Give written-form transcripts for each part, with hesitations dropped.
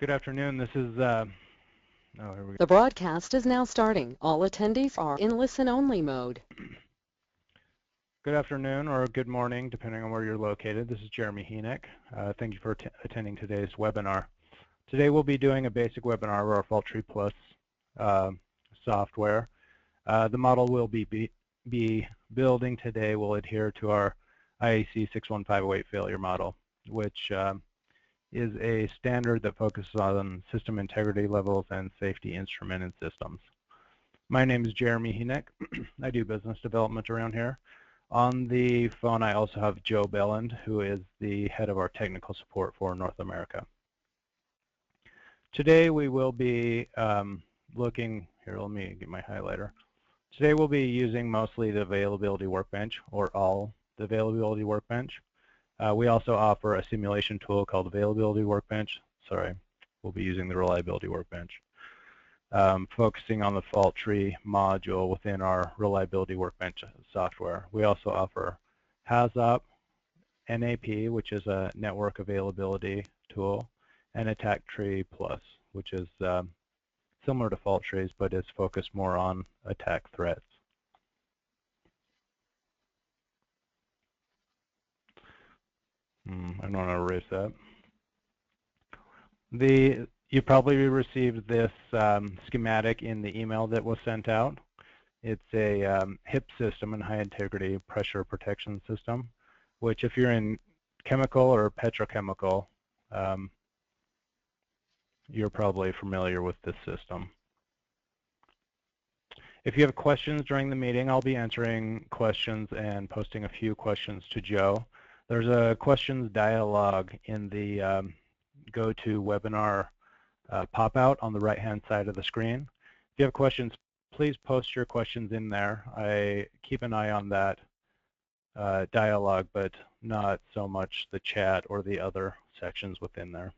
Good afternoon. This is, here we go. The broadcast is now starting. All attendees are in listen-only mode. Good afternoon or good morning, depending on where you're located. This is Jeremy Hienick. Thank you for attending today's webinar. Today we'll be doing a basic webinar of our FaultTree Plus software. The model we'll be building today will adhere to our IEC 61508 failure model, which is a standard that focuses on system integrity levels and safety instrumented systems. My name is Jeremy Hienick. I do business development around here. On the phone, I also have Joe Belland, who is the head of our technical support for North America. Today we will be looking, here let me get my highlighter. Today we'll be using mostly the availability workbench or all the availability workbench. We also offer a simulation tool called Availability Workbench. Sorry, we'll be using the Reliability Workbench, focusing on the FaultTree module within our Reliability Workbench software. We also offer HAZOP, NAP, which is a network availability tool, and AttackTree Plus, which is similar to FaultTree's, but is focused more on attack threats. I don't want to erase that. You probably received this schematic in the email that was sent out. It's a HIP system, and high integrity pressure protection system, which if you're in chemical or petrochemical, you're probably familiar with this system. If you have questions during the meeting, I'll be answering questions and posting a few questions to Joe. There's a questions dialog in the GoToWebinar pop-out on the right-hand side of the screen. If you have questions, please post your questions in there. I keep an eye on that dialog, but not so much the chat or the other sections within there.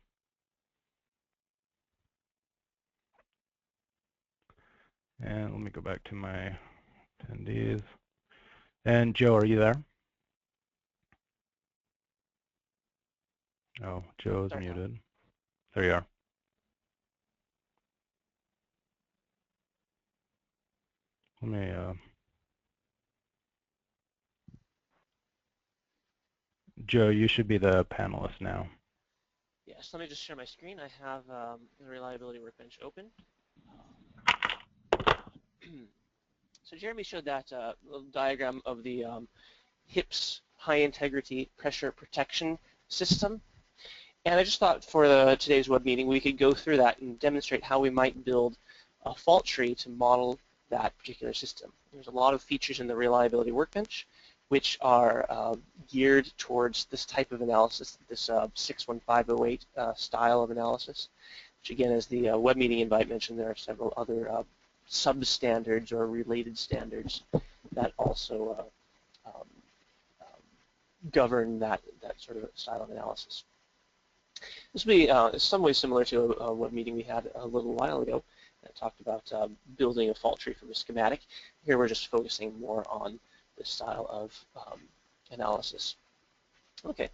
And let me go back to my attendees. And Joe, are you there? Oh, Joe is muted. There you are. Let me, Joe, you should be the panelist now. Yes, let me just share my screen. I have the Reliability Workbench open. So Jeremy showed that little diagram of the HIPS, high integrity pressure protection system. And I just thought for today's web meeting we could go through that and demonstrate how we might build a fault tree to model that particular system. There's a lot of features in the Reliability Workbench which are geared towards this type of analysis, this 61508 style of analysis, which again, as the web meeting invite mentioned, there are several other substandards or related standards that also govern that sort of style of analysis. This will be in some ways similar to a web meeting we had a little while ago that talked about building a fault tree from a schematic. Here we're just focusing more on this style of analysis. Okay,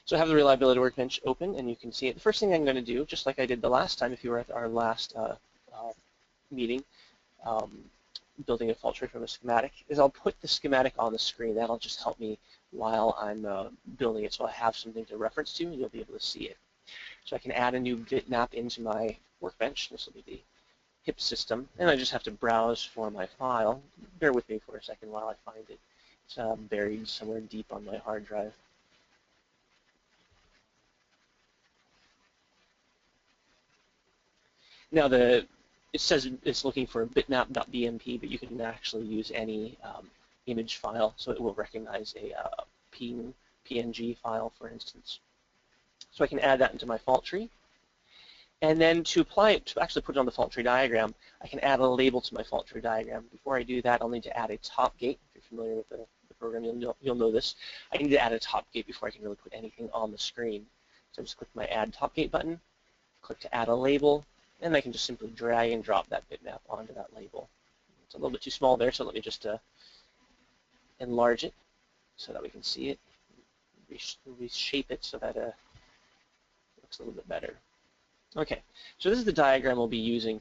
so I have the Reliability Workbench open and you can see it. The first thing I'm going to do, just like I did the last time if you were at our last meeting, building a fault tree from a schematic, is I'll put the schematic on the screen. That'll just help me while I'm building it, so I have something to reference to and you'll be able to see it. So I can add a new bitmap into my workbench. This will be the HIP system, and I just have to browse for my file. Bear with me for a second while I find it. It's buried somewhere deep on my hard drive. Now it says it's looking for bitmap.bmp, but you can actually use any image file, so it will recognize a PNG file, for instance. So I can add that into my fault tree. And then to apply it, to actually put it on the fault tree diagram, I can add a label to my fault tree diagram. Before I do that, I'll need to add a top gate. If you're familiar with the program, you'll know this. I need to add a top gate before I can really put anything on the screen. So I just click my Add Top Gate button, click to add a label, and I can just simply drag and drop that bitmap onto that label. It's a little bit too small there, so let me just enlarge it so that we can see it, reshape it so that it looks a little bit better. Okay, so this is the diagram we'll be using.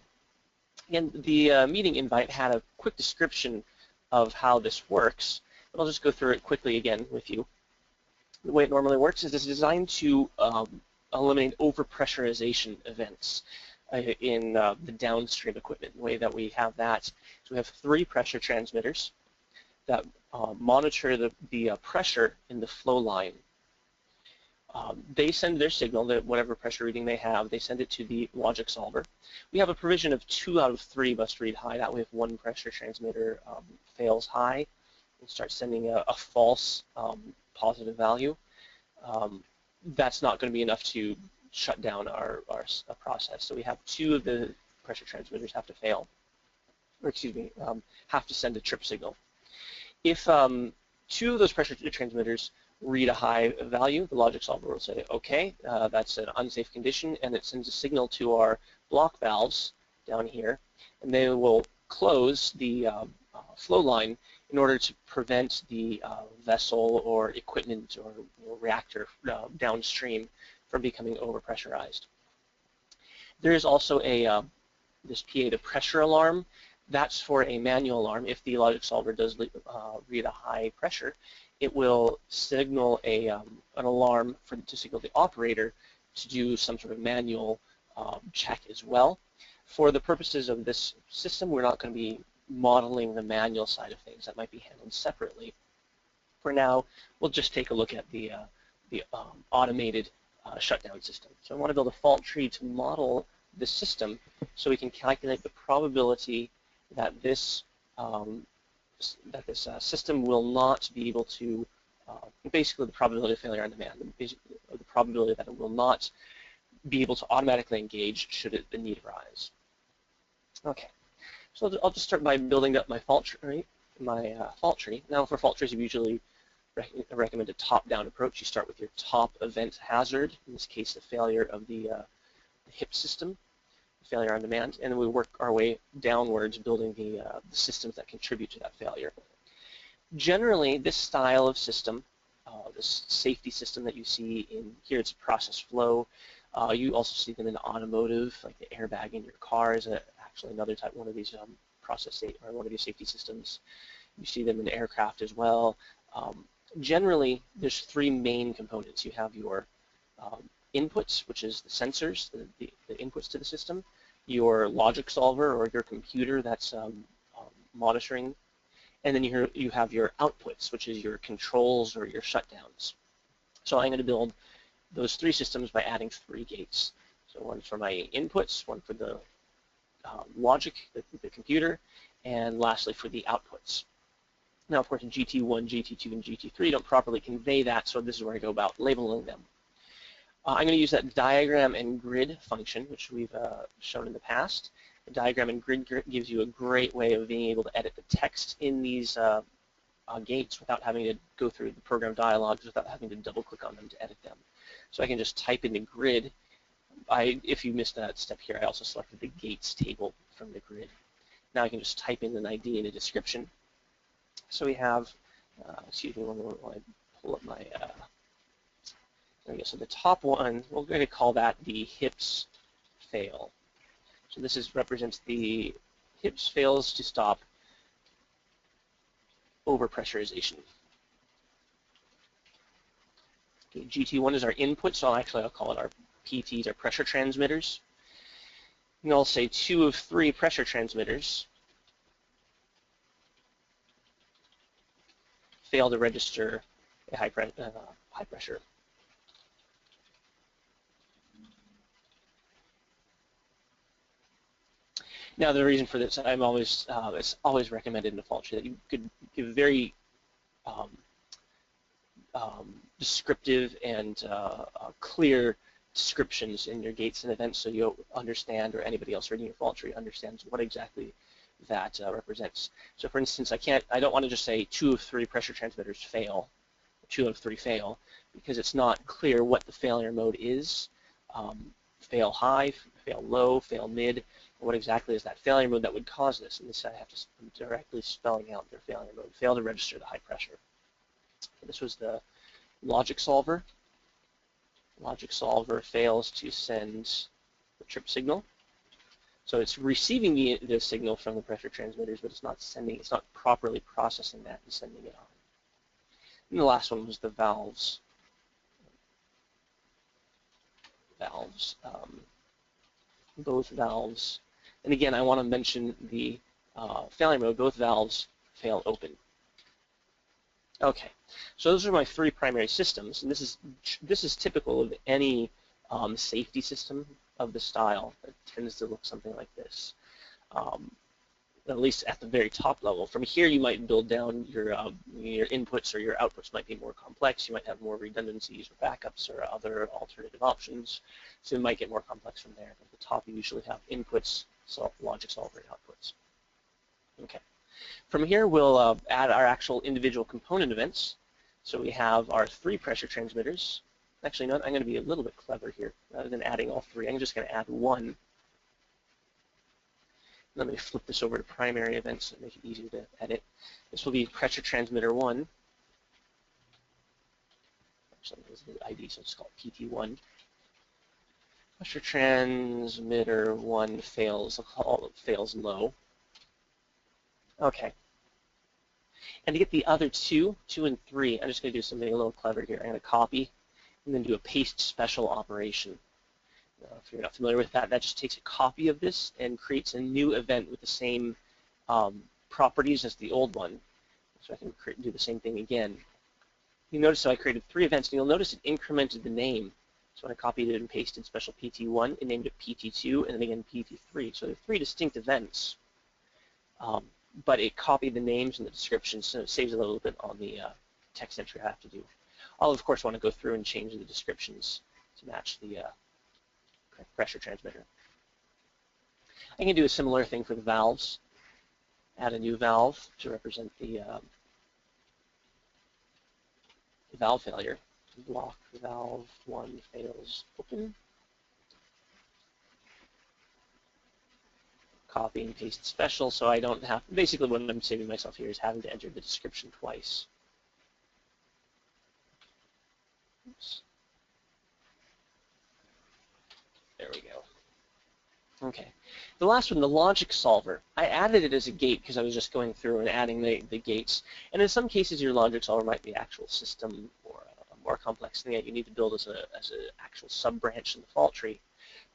Again, the meeting invite had a quick description of how this works, but I'll just go through it quickly again with you. The way it normally works is it's designed to eliminate overpressurization events in the downstream equipment. The way that we have that is we have 3 pressure transmitters that monitor the pressure in the flow line. They send their signal, that whatever pressure reading they have, they send it to the logic solver. We have a provision of 2 out of 3 must read high. That way if one pressure transmitter fails high, and starts sending a false positive value, that's not going to be enough to shut down our process. So we have 2 of the pressure transmitters have to fail, or excuse me, have to send a trip signal. If 2 of those pressure transmitters read a high value, the logic solver will say, okay, that's an unsafe condition, and it sends a signal to our block valves down here, and they will close the flow line in order to prevent the vessel or equipment or reactor downstream from becoming overpressurized. There is also this PA, the pressure alarm. That's for a manual alarm. If the logic solver does read a high pressure, it will signal an alarm to signal the operator to do some sort of manual check as well. For the purposes of this system, we're not going to be modeling the manual side of things. That might be handled separately. For now, we'll just take a look at the automated shutdown system. So I want to build a fault tree to model the system so we can calculate the probability that this system will not be able to, basically the probability of failure on demand, the probability that it will not be able to automatically engage should the need arise. Okay, so I'll just start by building up my fault tree. Now for fault trees, you usually recommend a top-down approach. You start with your top event hazard, in this case the failure of the HIP system, failure on demand, and then we work our way downwards building the systems that contribute to that failure. Generally, this style of system, this safety system that you see in here, it's process flow. You also see them in automotive, like the airbag in your car is actually another type, one of these one of these safety systems. You see them in aircraft as well. Generally, there's 3 main components. You have your inputs, which is the sensors, the inputs to the system, your logic solver or your computer that's monitoring, and then you have your outputs, which is your controls or your shutdowns. So I'm going to build those 3 systems by adding 3 gates. So one for my inputs, one for the logic, the computer, and lastly for the outputs. Now, of course, GT1, GT2, and GT3 don't properly convey that, so this is where I go about labeling them. I'm going to use that diagram and grid function, which we've shown in the past. The diagram and grid gives you a great way of being able to edit the text in these gates without having to go through the program dialogues, without having to double-click on them to edit them. So I can just type in the grid. If you missed that step here, I also selected the gates table from the grid. Now I can just type in an ID and a description. So we have, excuse me, while I pull up my, there we go. So the top one, we're going to call that the HIPS fail. So this represents the HIPS fails to stop overpressurization. Okay, GT1 is our input, so I'll call it our PTs, our pressure transmitters. And I'll say 2 of 3 pressure transmitters fail to register a high pressure. Now, the reason for this, it's always recommended in a fault tree that you could give very descriptive and clear descriptions in your gates and events so you'll understand, or anybody else reading your fault tree understands what exactly that represents. So for instance, I don't want to just say 2 of 3 pressure transmitters fail, 2 out of 3 fail, because it's not clear what the failure mode is. Fail high, fail low, fail mid, what exactly is that failure mode that would cause this? And this I have to directly spelling out their failure mode. Fail to register the high pressure. Okay, this was the logic solver. Logic solver fails to send the trip signal. So it's receiving the signal from the pressure transmitters, but it's not properly processing that and sending it on. And the last one was the valves. Both valves, and again, I want to mention the failure mode. Both valves fail open. Okay, so those are my three primary systems, and this is typical of any safety system of the style. It tends to look something like this, at least at the very top level. From here, you might build down your inputs, or your outputs might be more complex. You might have more redundancies or backups or other alternative options, so it might get more complex from there. At the top, you usually have inputs, so logic solver, and outputs. Okay. From here, we'll add our actual individual component events. So we have our three pressure transmitters. Actually, no, I'm going to be a little bit clever here. Rather than adding all three, I'm just going to add one. Let me flip this over to primary events and make it easier to edit. This will be pressure transmitter 1. Actually, this is the ID, so it's called PT1. Pressure transmitter 1 fails. I'll call it fails low. Okay. And to get the other 2 and 3, I'm just going to do something a little clever here. I'm going to copy and then do a paste special operation. If you're not familiar with that, that just takes a copy of this and creates a new event with the same properties as the old one. So I can do the same thing again. You notice how I created 3 events, and you'll notice it incremented the name. So when I copied it and pasted special PT1, it named it PT2, and then again PT3. So there are 3 distinct events, but it copied the names and the descriptions, so it saves a little bit on the text entry I have to do. I'll, of course, want to go through and change the descriptions to match the pressure transmitter. I can do a similar thing for the valves. Add a new valve to represent the valve failure. Block valve 1 fails open. Copy and paste special, so I don't have, basically what I'm saving myself here is having to enter the description twice. Oops. There we go. Okay. The last one, the logic solver. I added it as a gate because I was just going through and adding the gates. And in some cases, your logic solver might be actual system or a more complex thing that you need to build as an actual sub-branch in the fault tree.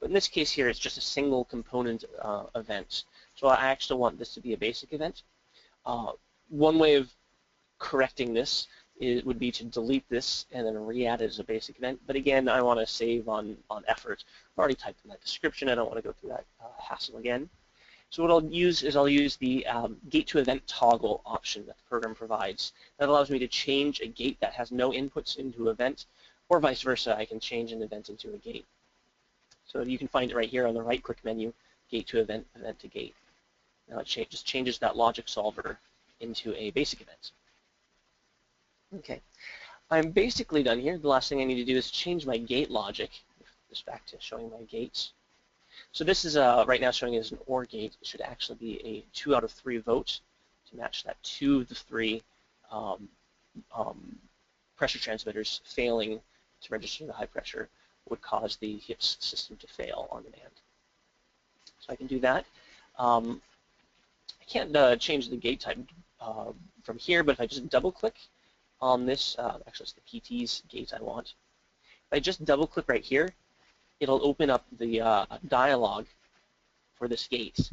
But in this case here, it's just a single component event. So I actually want this to be a basic event. One way of correcting this would be to delete this and then re-add it as a basic event. But again, I want to save on effort. I've already typed in that description. I don't want to go through that hassle again. So what I'll use the gate to event toggle option that the program provides. That allows me to change a gate that has no inputs into an event, or vice versa. I can change an event into a gate. So you can find it right here on the right-click menu, gate to event, event to gate. Now it just changes that logic solver into a basic event. Okay, I'm basically done here. The last thing I need to do is change my gate logic. Just back to showing my gates. So this is right now showing as an OR gate. It should actually be a 2 out of 3 vote to match that 2 of the 3 pressure transmitters failing to register the high pressure would cause the HIPS system to fail on demand. So I can do that. I can't change the gate type from here, but if I just double-click on this, actually it's the PT's gate I want. If I just double-click right here, it'll open up the dialog for this gate.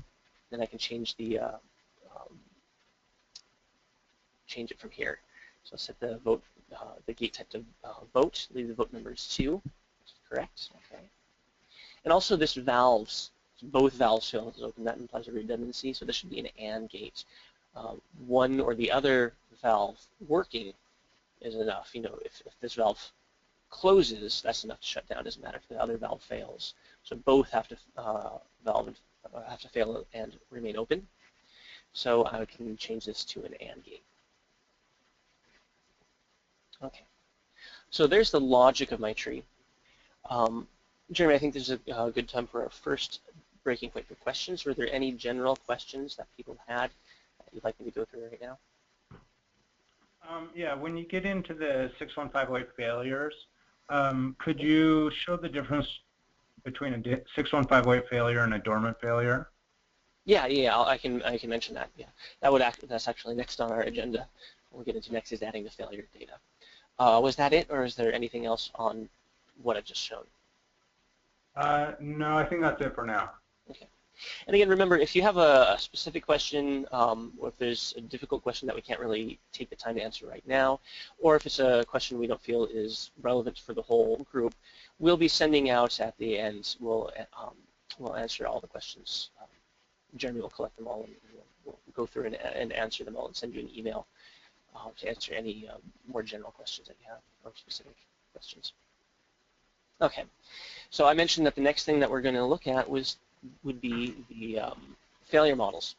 Then I can change the change it from here. So I'll set the vote, the gate type to vote. Leave the vote number as 2. Which is correct. Okay. And also this valves. Both valves fail to open. That implies a redundancy. So this should be an AND gate. One or the other valve working is enough. You know, if this valve closes, that's enough to shut down. It doesn't matter if the other valve fails. So both have to have to fail and remain open. So I can change this to an AND gate. Okay. So there's the logic of my tree. Jeremy, I think this is a good time for our first breaking point for questions. Were there any general questions that people had that you'd like me to go through right now? Yeah, when you get into the 61508 failures, could you show the difference between a 6158 failure and a dormant failure? Yeah, I can mention that. Yeah, that's actually next on our agenda. What we'll get into next is adding the failure data. Was that it, or is there anything else on what I've just shown? No, I think that's it for now. Okay. And again, remember, if you have a specific question, or if there's a difficult question that we can't really take the time to answer right now, or if it's a question we don't feel is relevant for the whole group, we'll be sending out at the end. We'll answer all the questions. Jeremy will collect them all, and we'll go through and answer them all and send you an email to answer any more general questions that you have, or specific questions. Okay, so I mentioned that the next thing that we're going to look at would be the failure models.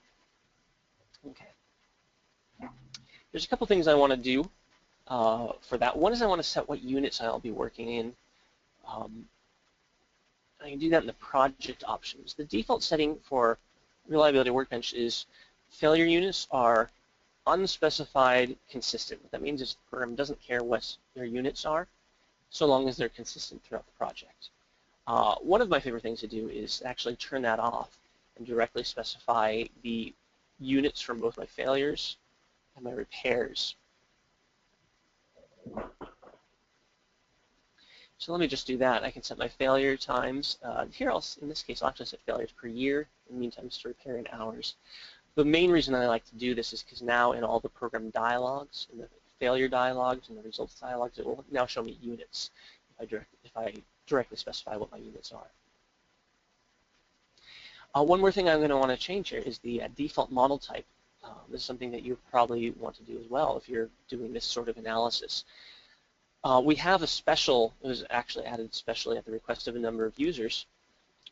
Okay, there's a couple things I want to do for that. One is I want to set what units I'll be working in. I can do that in the project options. The default setting for Reliability Workbench is failure units are unspecified consistent. What that means is the program doesn't care what their units are, so long as they're consistent throughout the project. One of my favorite things to do is actually turn that off and directly specify the units from both my failures and my repairs. So let me just do that. I can set my failure times. Here, in this case, I'll actually set failures per year. In the meantime, just to repair in hours. The main reason I like to do this is because now in all the program dialogues, in the failure dialogues and the results dialogues, it will now show me units if I directly specify what my units are. One more thing I'm going to want to change here is the default model type. This is something that you probably want to do as well if you're doing this sort of analysis. We have a special, it was actually added specially at the request of a number of users.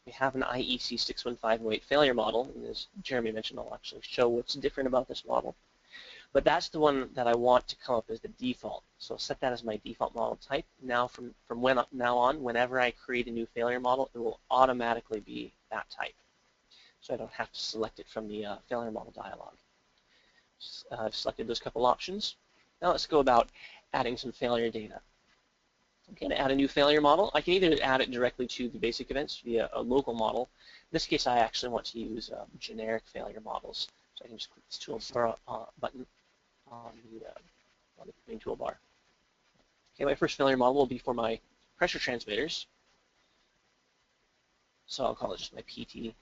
We have an IEC 61508 failure model, and as Jeremy mentioned, I'll actually show what's different about this model. But that's the one that I want to come up as the default. So I'll set that as my default model type. Now from now on, whenever I create a new failure model, it will automatically be that type. So I don't have to select it from the failure model dialog. I've selected those couple options. Now let's go about adding some failure data. Okay, to add a new failure model, I can either add it directly to the basic events via a local model. In this case, I actually want to use generic failure models. So I can just click this toolbar button on the main toolbar. Okay, my first failure model will be for my pressure transmitters. So I'll call it just my PT.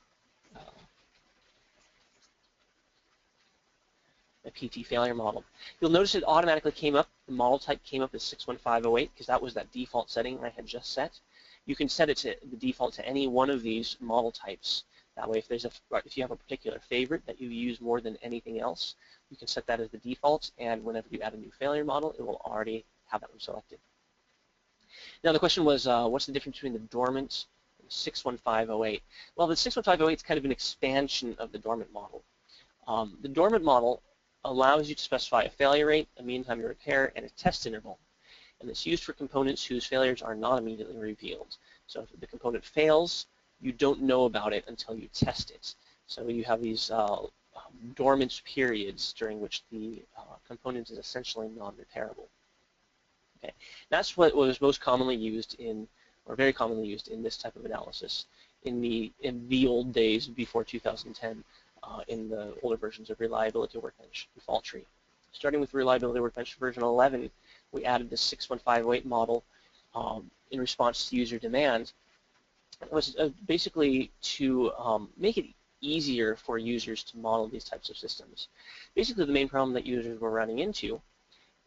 A PT failure model. You'll notice it automatically came up, the model type came up as 61508 because that was that default setting I had just set. You can set it to the default to any one of these model types. That way if you have a particular favorite that you use more than anything else, you can set that as the default, and whenever you add a new failure model, it will already have that one selected. Now the question was, what's the difference between the dormant and 61508? Well, the 61508 is kind of an expansion of the dormant model. The dormant model allows you to specify a failure rate, a mean time to repair, and a test interval. And it's used for components whose failures are not immediately revealed. So if the component fails, you don't know about it until you test it. So you have these dormant periods during which the component is essentially non-repairable. Okay, that's what was most commonly used in, or very commonly used in this type of analysis in the old days before 2010. In the older versions of Reliability Workbench and FaultTree. Starting with Reliability Workbench version 11, we added this 61508 model in response to user demand. It was basically to make it easier for users to model these types of systems. Basically, the main problem that users were running into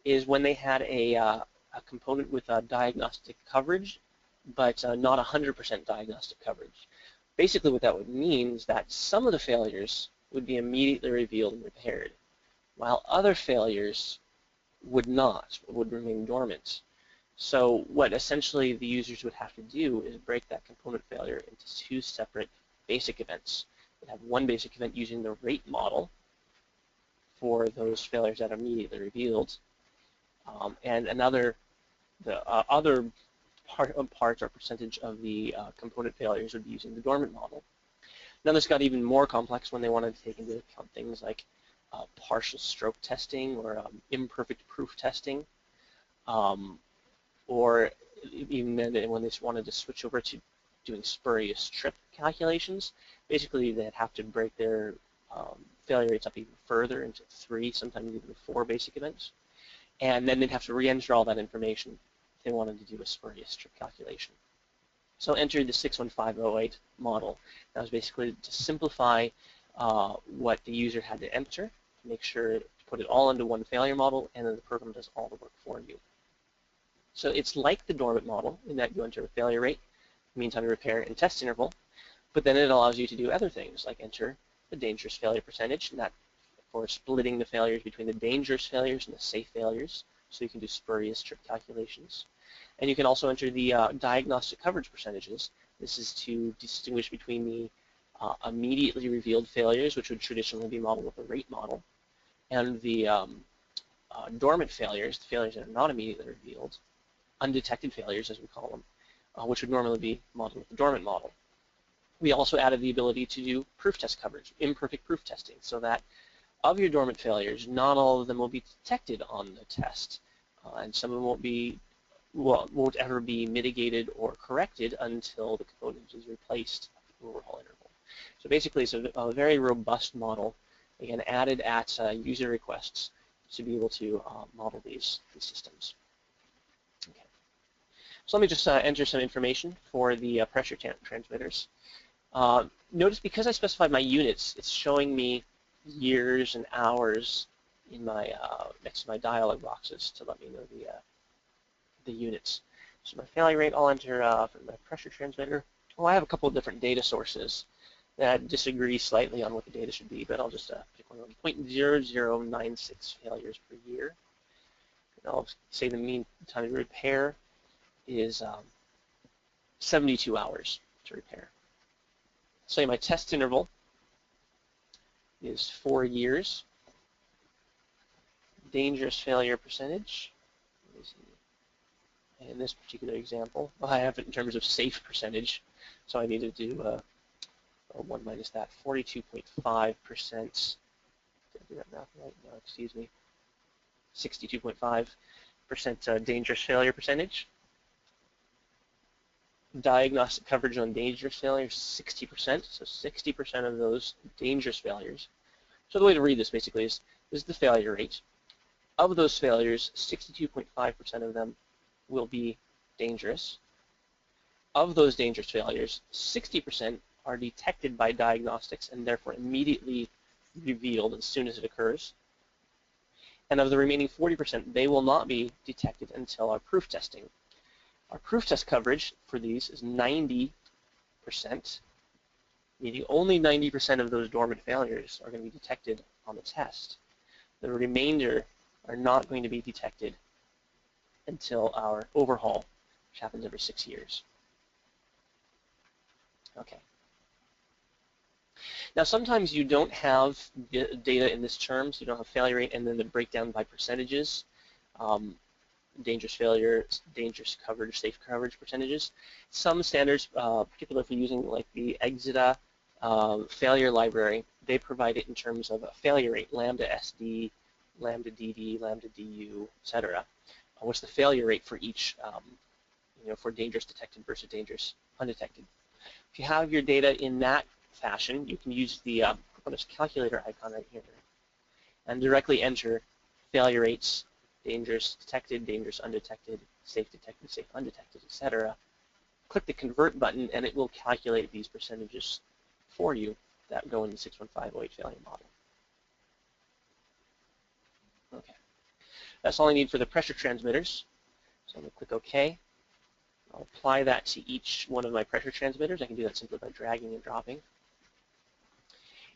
is when they had a component with a diagnostic coverage, but not 100% diagnostic coverage. Basically, what that would mean is that some of the failures would be immediately revealed and repaired, while other failures would not, would remain dormant. So what essentially the users would have to do is break that component failure into two separate basic events. They'd have one basic event using the rate model for those failures that are immediately revealed, and another, the other part or percentage of the component failures would be using the dormant model. Now this got even more complex when they wanted to take into account things like partial stroke testing or imperfect proof testing, or even when they wanted to switch over to doing spurious trip calculations. Basically, they'd have to break their failure rates up even further into 3, sometimes even 4 basic events. And then they'd have to re-enter all that information if they wanted to do a spurious trip calculation. So enter the 61508 model. That was basically to simplify what the user had to enter, to make sure to put it all into one failure model, and then the program does all the work for you. So it's like the dormant model in that you enter a failure rate, mean time to repair, and test interval, but then it allows you to do other things like enter the dangerous failure percentage, and that for splitting the failures between the dangerous failures and the safe failures, so you can do spurious trip calculations. And you can also enter the diagnostic coverage percentages. This is to distinguish between the immediately revealed failures, which would traditionally be modeled with a rate model, and the dormant failures, the failures that are not immediately revealed, undetected failures as we call them, which would normally be modeled with the dormant model. We also added the ability to do proof test coverage, imperfect proof testing, so that of your dormant failures, not all of them will be detected on the test, and some of them won't ever be mitigated or corrected until the component is replaced at the overhaul interval. So basically, it's a very robust model, again, added at user requests to be able to model these systems. Okay. So let me just enter some information for the pressure transmitters. Notice because I specified my units, it's showing me years and hours in my next to my dialog boxes to let me know the units. So my failure rate, I'll enter for my pressure transmitter. Well, I have a couple of different data sources that disagree slightly on what the data should be, but I'll just pick one of them. 0.0096 failures per year. And I'll say the mean time to repair is 72 hours to repair. Say my test interval is 4 years. Dangerous failure percentage. In this particular example, I have it in terms of safe percentage, so I need to do 1 minus that, 42.5%. Did I do that math right? No, excuse me. 62.5% dangerous failure percentage. Diagnostic coverage on dangerous failures, 60%. So 60% of those dangerous failures. So the way to read this basically is the failure rate. Of those failures, 62.5% of them will be dangerous. Of those dangerous failures, 60% are detected by diagnostics and therefore immediately revealed as soon as it occurs. And of the remaining 40%, they will not be detected until our proof testing. Our proof test coverage for these is 90%, meaning only 90% of those dormant failures are going to be detected on the test. The remainder are not going to be detected until our overhaul, which happens every 6 years. Okay. Now sometimes you don't have data in this term, so you don't have failure rate and then the breakdown by percentages, dangerous failure, dangerous coverage, safe coverage percentages. Some standards, particularly if you're using like the Exida failure library, they provide it in terms of a failure rate, lambda SD, lambda DD, lambda DU, etc. What's the failure rate for each, for dangerous detected versus dangerous undetected. If you have your data in that fashion, you can use the this calculator icon right here and directly enter failure rates, dangerous detected, dangerous undetected, safe detected, safe undetected, etc. Click the convert button and it will calculate these percentages for you that go in the 61508 failure model. Okay. That's all I need for the pressure transmitters. So I'm going to click OK. I'll apply that to each one of my pressure transmitters. I can do that simply by dragging and dropping.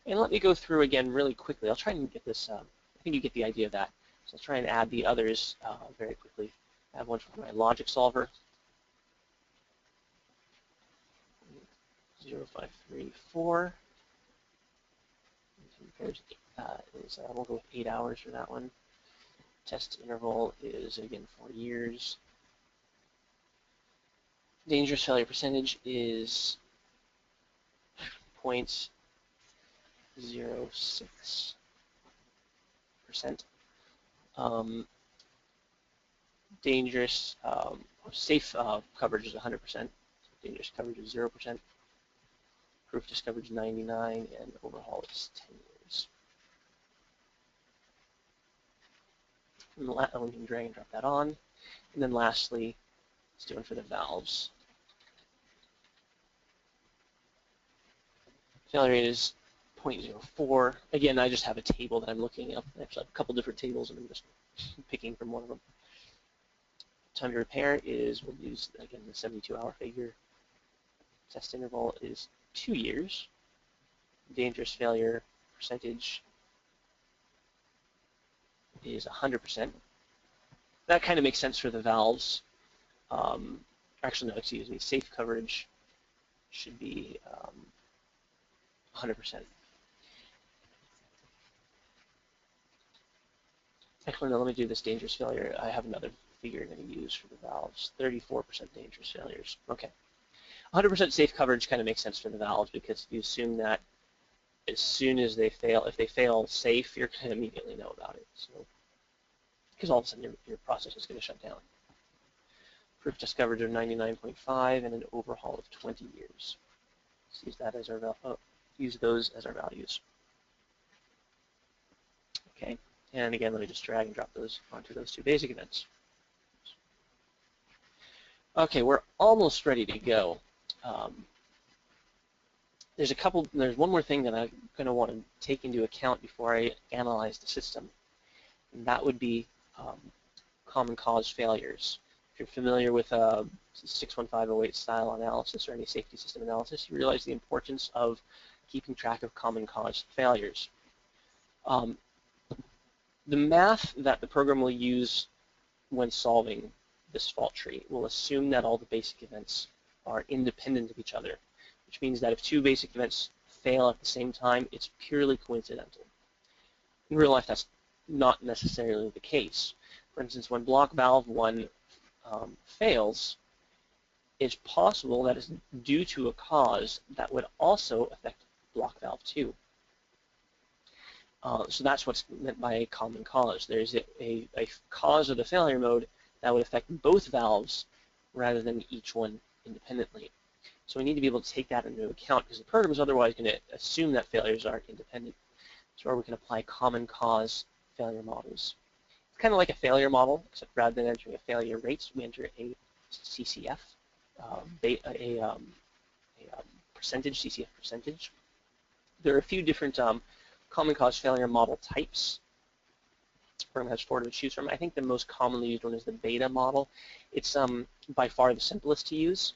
And let me go through again really quickly. I'll try and get this, I think you get the idea of that. So I'll try and add the others very quickly. I have one for my logic solver. 0534. We'll go with 8 hours for that one. Test interval is, again, 4 years. Dangerous failure percentage is 0.06%. Dangerous, safe coverage is 100%. dangerous coverage is 0%, proof discoverage 99, and overhaul is 10 years. And we can drag and drop that on. And then lastly, let's do one for the valves. Failure rate is 0.04. Again, I just have a table that I'm looking up. I actually have a couple different tables, and I'm just picking from one of them. Time to repair is, we'll use, again, the 72-hour figure. Test interval is 2 years. Dangerous failure percentage is 100%. That kind of makes sense for the valves. Actually, no, excuse me, safe coverage should be 100%. Actually, no, let me do this dangerous failure. I have another figure I'm going to use for the valves. 34% dangerous failures. Okay. 100% safe coverage kind of makes sense for the valves because you assume that as soon as they fail, if they fail safe, you're going to immediately know about it. So, because all of a sudden your process is going to shut down. Proof discoverage of 99.5 and an overhaul of 20 years. Let's use that as our use those as our values. Okay, and again, let me just drag and drop those onto those two basic events. Okay, we're almost ready to go. There's one more thing that I'm going to want to take into account before I analyze the system, and that would be common cause failures. If you're familiar with 61508 style analysis or any safety system analysis, you realize the importance of keeping track of common cause failures. The math that the program will use when solving this fault tree will assume that all the basic events are independent of each other, which means that if two basic events fail at the same time, it's purely coincidental. In real life, that's not necessarily the case. For instance, when block valve 1 fails, it's possible that it's due to a cause that would also affect block valve 2. So that's what's meant by a common cause. There's a cause of the failure mode that would affect both valves rather than each one independently. So we need to be able to take that into account because the program is otherwise going to assume that failures are independent. So where we can apply common cause failure models. It's kind of like a failure model, except rather than entering a failure rate, we enter a CCF, percentage, CCF percentage. There are a few different common cause failure model types. The program has 4 to choose from. I think the most commonly used one is the beta model. It's by far the simplest to use.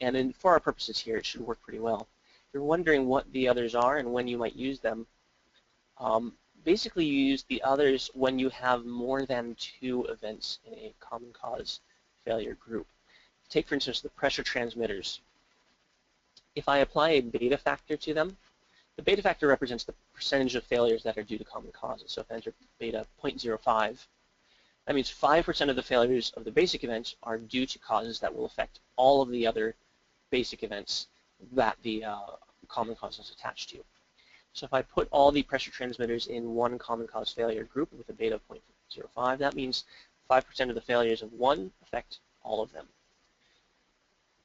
And for our purposes here, it should work pretty well. If you're wondering what the others are and when you might use them, basically you use the others when you have more than 2 events in a common cause failure group. Take, for instance, the pressure transmitters. If I apply a beta factor to them, the beta factor represents the percentage of failures that are due to common causes. So if I enter beta 0.05, that means 5% of the failures of the basic events are due to causes that will affect all of the other basic events that the common cause is attached to. So if I put all the pressure transmitters in one common cause failure group with a beta of 0.05, that means 5% of the failures of one affect all of them.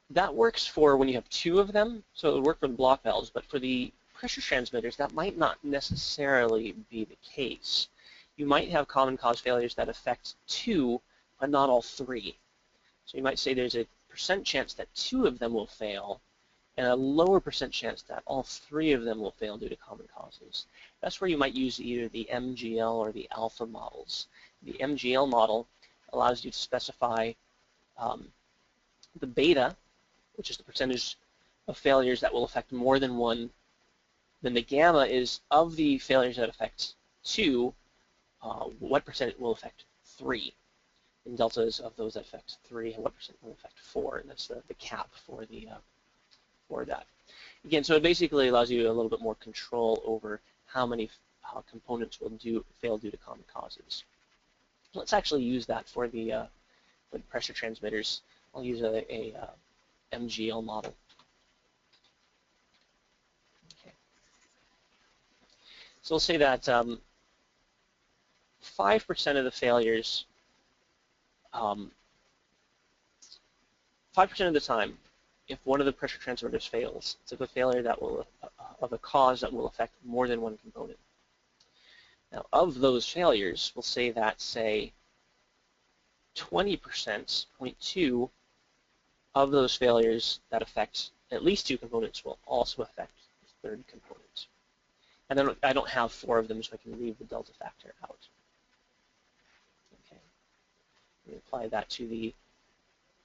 That works for when you have 2 of them, so it would work for the block valves, but for the pressure transmitters, that might not necessarily be the case. You might have common cause failures that affect 2, but not all 3. So you might say there's a % chance that 2 of them will fail, and a lower % chance that all 3 of them will fail due to common causes. That's where you might use either the MGL or the alpha models. The MGL model allows you to specify the beta, which is the percentage of failures that will affect more than 1. Then the gamma is of the failures that affect 2, what % will affect 3. And delta is of those that affect 3, and what % will affect 4. And that's the cap for that. Again, so it basically allows you a little bit more control over how many components will fail due to common causes. Let's actually use that for the pressure transmitters. I'll use a MGL model. Okay. So we'll say that 5% of the failures, 5% 5% of the time, if one of the pressure transmitters fails, it's of a failure that will, of a cause that will affect more than one component. Now, of those failures, we'll say that, say, 20%, 0.2 of those failures that affect at least two components will also affect the third component. And then I don't have 4 of them, so I can leave the delta factor out. Okay. Let me apply that to the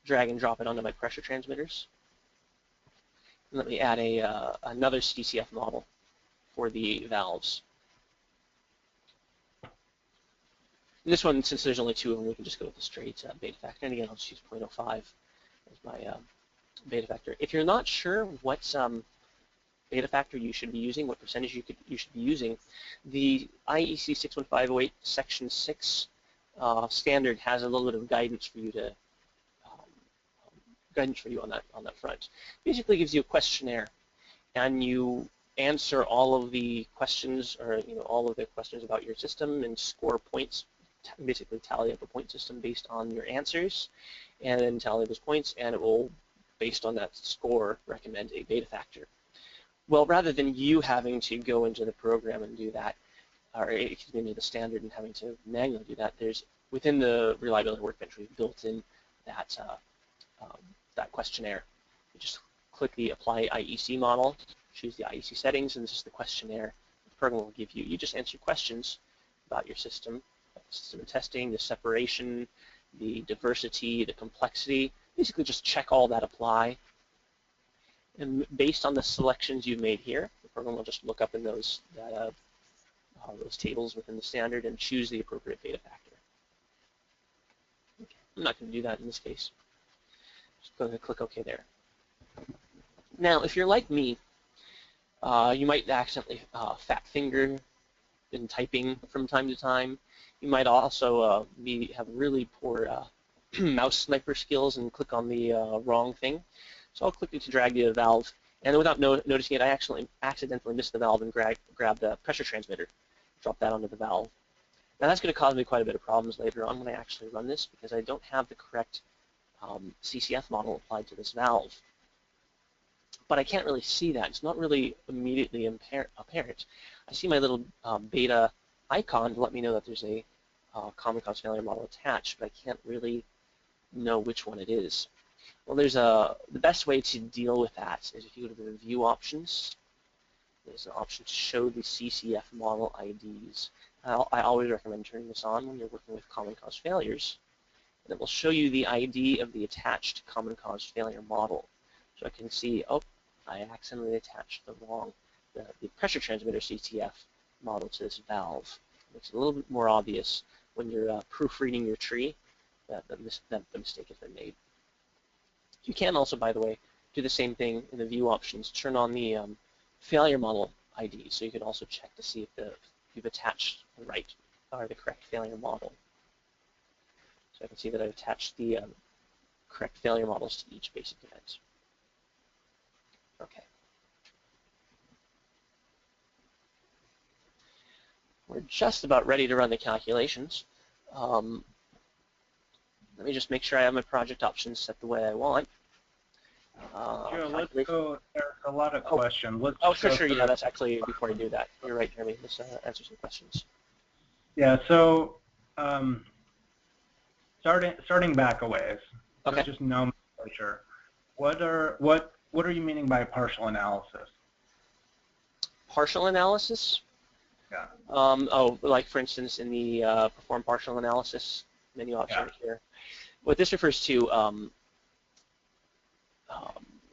drag and drop it onto my pressure transmitters. And let me add another Ccf model for the valves. And this one, since there's only 2 of them, we can just go with the straight beta factor. And again, I'll just use 0.05 as my beta factor. If you're not sure what beta factor you should be using, what percentage you should be using, the IEC 61508 Section 6 standard has a little bit of guidance for you to on that front. Basically, gives you a questionnaire, and you answer all of the questions, or all of the questions about your system, and score points. Basically, tally up a point system based on your answers, and then tally those points, and it will, based on that score, recommend a beta factor. Well, rather than you having to go into the program and do that, or excuse me, into the standard and having to manually do that, there's within the reliability workbench we've built in that that questionnaire. You just click the Apply IEC Model, choose the IEC settings, and this is the questionnaire the program will give you. You just answer questions about your system testing, the separation, the diversity, the complexity. Basically, just check all that apply. And based on the selections you've made here, the program will just look up in those tables within the standard and choose the appropriate beta factor. Okay. I'm not going to do that in this case. Just go ahead and click OK there. Now, if you're like me, you might accidentally fat finger in typing from time to time. You might also have really poor mouse sniper skills and click on the wrong thing. So I'll click to drag the valve, and without noticing it, I accidentally missed the valve and grabbed the pressure transmitter, drop that onto the valve. Now that's going to cause me quite a bit of problems later on when I actually run this, because I don't have the correct CCF model applied to this valve. But I can't really see that. It's not really immediately apparent. I see my little beta icon to let me know that there's a common cause failure model attached, but I can't really know which one it is. Well, there's the best way to deal with that is if you go to the View options. There's an option to show the CCF Model IDs. I always recommend turning this on when you're working with common cause failures. And it will show you the ID of the attached common cause failure model. So I can see, oh, I accidentally attached the pressure transmitter CCF model to this valve. It makes it a little bit more obvious when you're proofreading your tree that the mistake has been made. You can also, by the way, do the same thing in the View options. Turn on the failure model ID, so you can also check to see if you've attached the right or the correct failure model. So I can see that I've attached the correct failure models to each basic event. Okay. We're just about ready to run the calculations. Let me just make sure I have my project options set the way I want. Joe, let's go. There's a lot of questions. Sure. Yeah, that's actually before I do that. You're right, Jeremy. Let's answer some questions. Yeah. So, starting back a ways. Okay. Just nomenclature. What are you meaning by partial analysis? Partial analysis? Yeah. Like for instance, in the perform partial analysis menu option right here. What this refers to,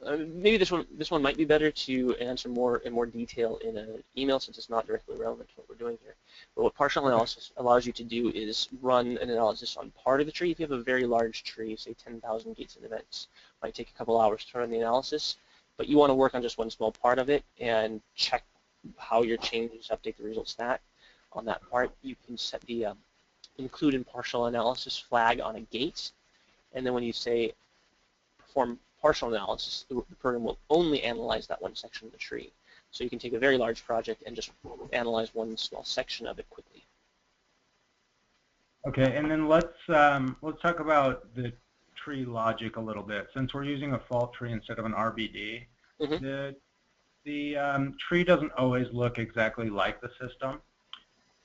maybe this one might be better to answer in more detail in an email, since it's not directly relevant to what we're doing here. But what partial analysis allows you to do is run an analysis on part of the tree. If you have a very large tree, say 10,000 gates and events, it might take a couple hours to run the analysis, but you want to work on just one small part of it and check how your changes update the results on that part. You can set the include in partial analysis flag on a gate, and then when you say perform partial analysis, the program will only analyze that one section of the tree. So you can take a very large project and just analyze one small section of it quickly. Okay, and then let's talk about the tree logic a little bit. Since we're using a fault tree instead of an RBD, Mm-hmm. the tree doesn't always look exactly like the system.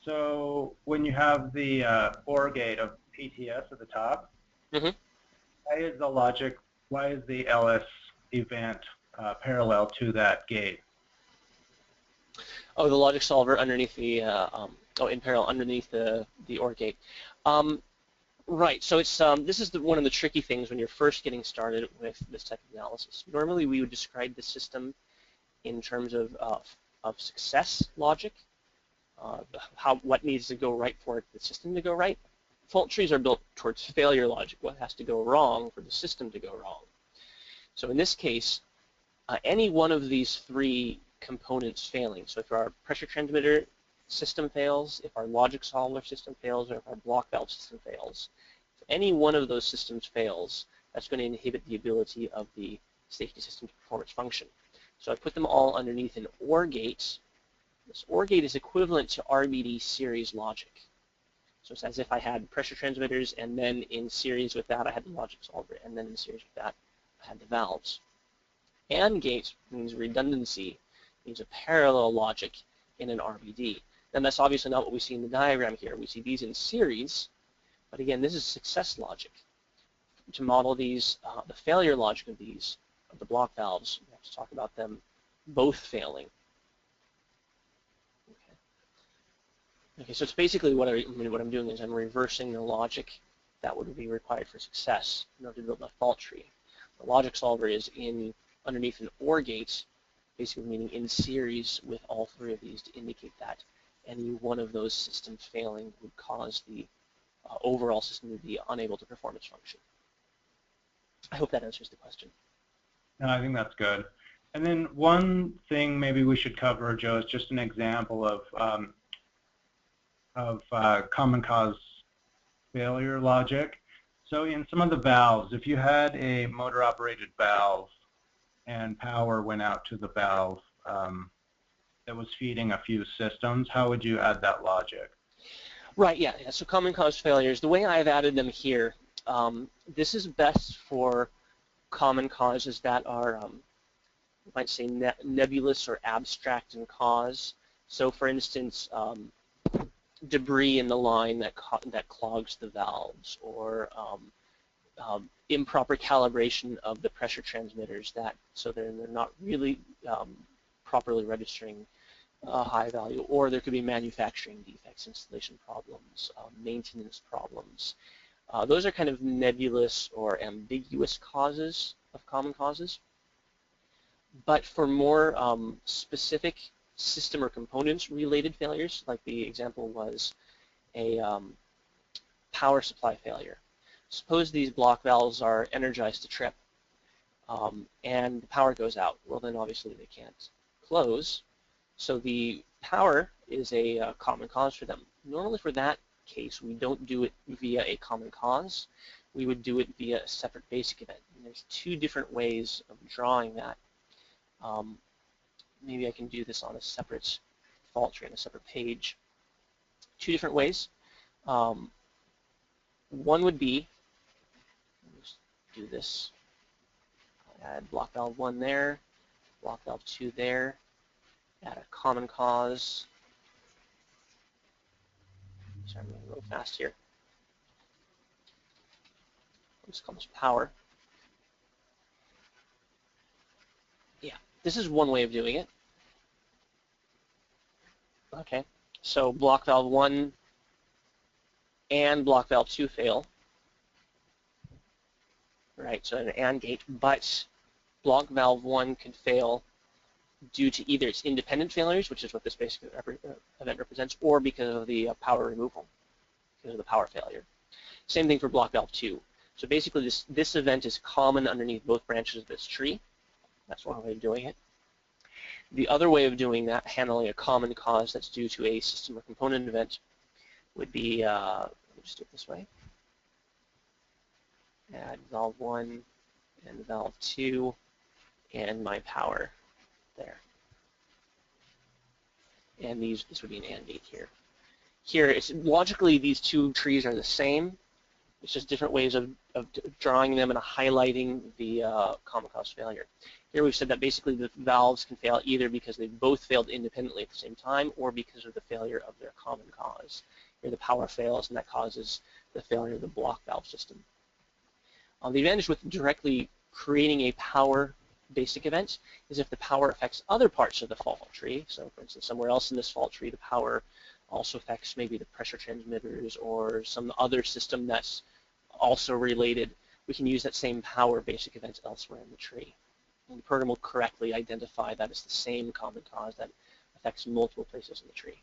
So when you have the OR gate of PTS at the top, Mm-hmm. why is the LS event parallel to that gate? Oh, the logic solver underneath the in parallel underneath the OR gate. Right. So it's this is one of the tricky things when you're first getting started with this type of analysis. Normally, we would describe the system in terms of success logic, what needs to go right for the system to go right. Fault trees are built towards failure logic, what has to go wrong for the system to go wrong. So in this case, any one of these three components failing, so if our pressure transmitter system fails, if our logic solver system fails, or if our block valve system fails, if any one of those systems fails, that's going to inhibit the ability of the safety system to perform its function. So I put them all underneath an OR gate. This OR gate is equivalent to RBD series logic. So it's as if I had pressure transmitters, and then in series with that I had the logic solver, and then in series with that I had the valves. AND gate means redundancy, means a parallel logic in an RBD. And that's obviously not what we see in the diagram here. We see these in series, but again, this is success logic. To model these, the failure logic of these, of the block valves, we have to talk about them both failing. Okay, so it's basically what I'm doing is I'm reversing the logic that would be required for success in order to build a fault tree. The logic solver is underneath an OR gate, basically meaning in series with all three of these to indicate that any one of those systems failing would cause the overall system to be unable to perform its function. I hope that answers the question. No, I think that's good. And then one thing maybe we should cover, Joe, is just an example of common cause failure logic. So in some of the valves, if you had a motor-operated valve and power went out to the valve that was feeding a few systems, how would you add that logic? Right, yeah. So common cause failures, the way I've added them here, this is best for common causes that are, you might say, nebulous or abstract in cause. So for instance, debris in the line that clogs the valves, or improper calibration of the pressure transmitters, so they're not really properly registering high value, or there could be manufacturing defects, installation problems, maintenance problems. Those are kind of nebulous or ambiguous causes of common causes. But for more specific system or components related failures, like the example was a power supply failure. Suppose these block valves are energized to trip and the power goes out. Well, then obviously they can't close. So the power is a common cause for them. Normally for that case, we don't do it via a common cause. We would do it via a separate basic event. And there's two different ways of drawing that. Maybe I can do this on a separate fault tree on a separate page. Two different ways. One would be, let's do this, add block valve 1 there, block valve 2 there, add a common cause. Sorry, I'm moving real fast here. Let's call this power. Yeah, this is one way of doing it. Okay, so block valve 1 and block valve 2 fail. Right, so an AND gate, but block valve 1 could fail due to either its independent failures, which is what this basic event represents, or because of the power removal, because of the power failure. Same thing for block valve 2. So basically this event is common underneath both branches of this tree. That's one way of doing it. The other way of doing that, handling a common cause that's due to a system or component event, would be, let me just do it this way. Add valve 1 and valve 2 and my power there. And this would be an AND gate here. Here, logically, these two trees are the same. It's just different ways of drawing them and highlighting the common cause failure. Here we've said that basically the valves can fail either because they both failed independently at the same time or because of the failure of their common cause. Here the power fails and that causes the failure of the block valve system. The advantage with directly creating a power basic event is if the power affects other parts of the fault tree. So for instance, somewhere else in this fault tree, the power also affects maybe the pressure transmitters or some other system that's also related. We can use that same power basic event elsewhere in the tree. And the program will correctly identify that it's the same common cause that affects multiple places in the tree.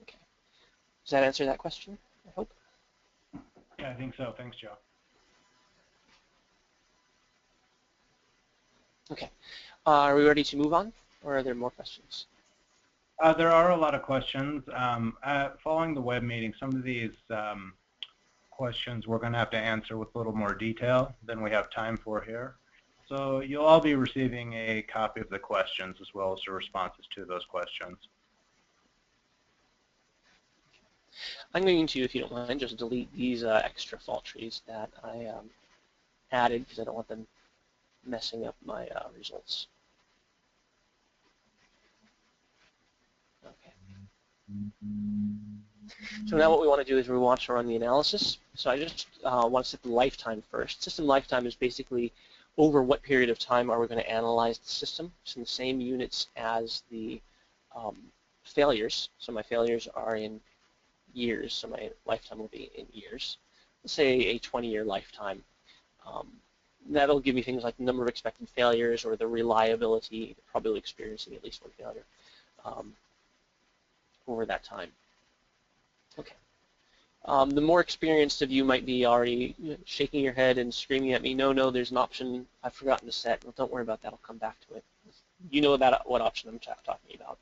Okay. Does that answer that question, I hope? Yeah, I think so. Thanks, Joe. Okay. Are we ready to move on, or are there more questions? There are a lot of questions. Following the web meeting, some of these questions we're going to have to answer with a little more detail than we have time for here. So you'll all be receiving a copy of the questions as well as the responses to those questions. I'm going to, if you don't mind, just delete these extra fault trees that I added because I don't want them messing up my results. Okay. So now what we want to do is we want to run the analysis. So I just want to set the lifetime first. System lifetime is basically over what period of time are we going to analyze the system. It's in the same units as the failures. So my failures are in years, so my lifetime will be in years. Let's say a 20-year lifetime. That'll give me things like the number of expected failures or the reliability, probably experiencing at least one failure over that time. Okay. The more experienced of you might be already shaking your head and screaming at me, no, there's an option I've forgotten to set. Well, don't worry about that, I'll come back to it. You know about what option I'm talking about.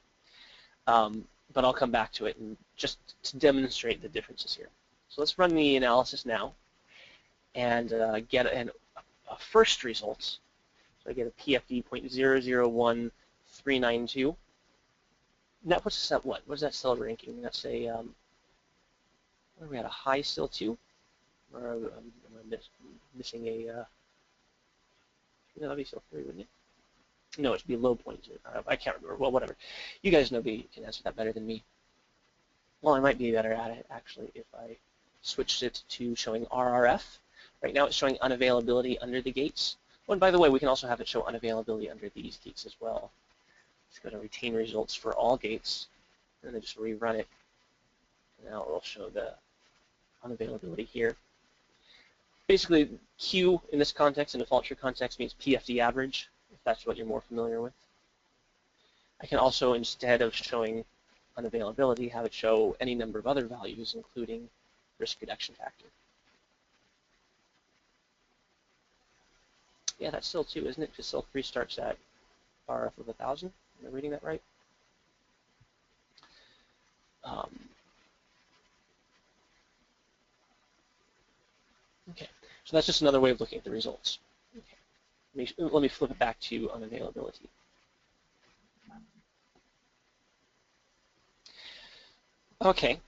But I'll come back to it and just to demonstrate the differences here. So let's run the analysis now and get a first result. So I get a PFD 0.001392. And that puts us at what? What is that SIL ranking? That's a, what are we at, a high SIL 2? Or am I missing a, that would be SIL 3, wouldn't it? No, it should be low 0.0. I can't remember. Well, whatever. You guys know you can answer that better than me. Well, I might be better at it, actually, if I switched it to showing RRF. Right now it's showing unavailability under the gates. Oh, and by the way, we can also have it show unavailability under these gates as well. Let's go to retain results for all gates, and then just rerun it. Now it will show the unavailability here. Basically, Q in this context, in the fault tree context, means PFD average, if that's what you're more familiar with. I can also, instead of showing unavailability, have it show any number of other values, including risk reduction factor. Yeah, that's SIL 2, isn't it? Because SIL 3 starts at RF of 1,000. Am I reading that right? Okay, so that's just another way of looking at the results. Okay. Let me flip it back to unavailability. Okay,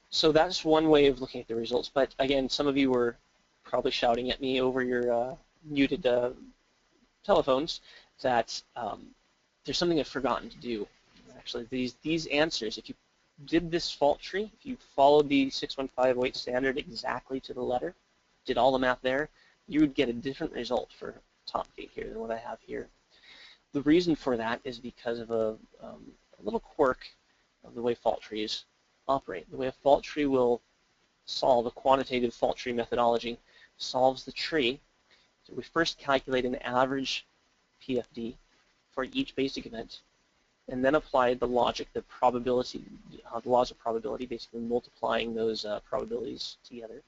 so that's one way of looking at the results, but again, some of you were probably shouting at me over your muted telephones that there's something I've forgotten to do. Actually, these answers, if you did this fault tree, if you followed the 61508 standard exactly to the letter, did all the math there, you would get a different result for top gate here than what I have here. The reason for that is because of a little quirk of the way fault trees operate. The way a fault tree will solve, a quantitative fault tree methodology solves the tree. So we first calculate an average PFD for each basic event, and then apply the logic, the probability, the laws of probability, basically multiplying those probabilities together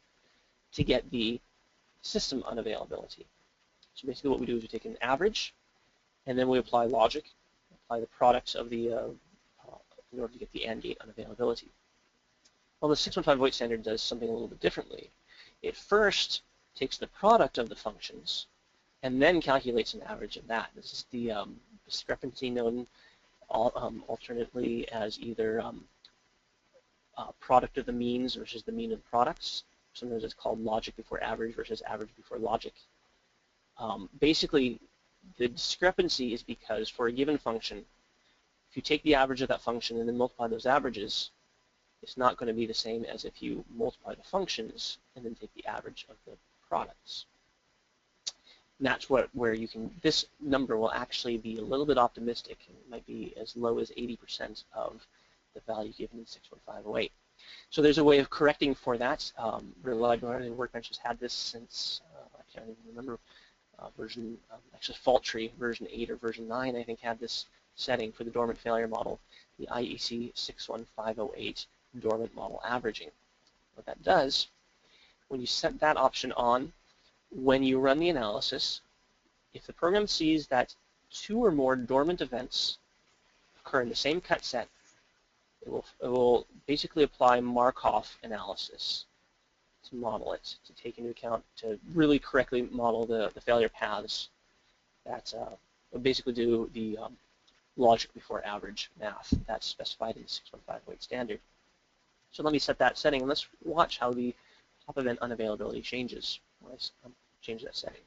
to get the system unavailability. So basically what we do is we take an average, and then we apply logic, apply the products of the, in order to get the AND gate unavailability. Well, the 61508 standard does something a little bit differently. It first takes the product of the functions and then calculates an average of that. This is the discrepancy known alternately as either product of the means versus the mean of the products. Sometimes it's called logic before average versus average before logic. Basically, the discrepancy is because for a given function, if you take the average of that function and then multiply those averages, it's not going to be the same as if you multiply the functions and then take the average of the products. And that's where you can, this number will actually be a little bit optimistic. It might be as low as 80% of the value given in 61508. So there's a way of correcting for that. Reliability Workbench has had this since, I can't even remember, actually FaultTree version 8 or version 9, I think, had this setting for the dormant failure model, the Iec 61508 dormant model averaging. What that does, when you set that option on, when you run the analysis, if the program sees that 2 or more dormant events occur in the same cut set, it will basically apply Markov analysis to model it, to take into account, to really correctly model the failure paths that will basically do the logic before average math that's specified in the 61508 standard. So let me set that setting, and let's watch how the top event unavailability changes when I change that setting.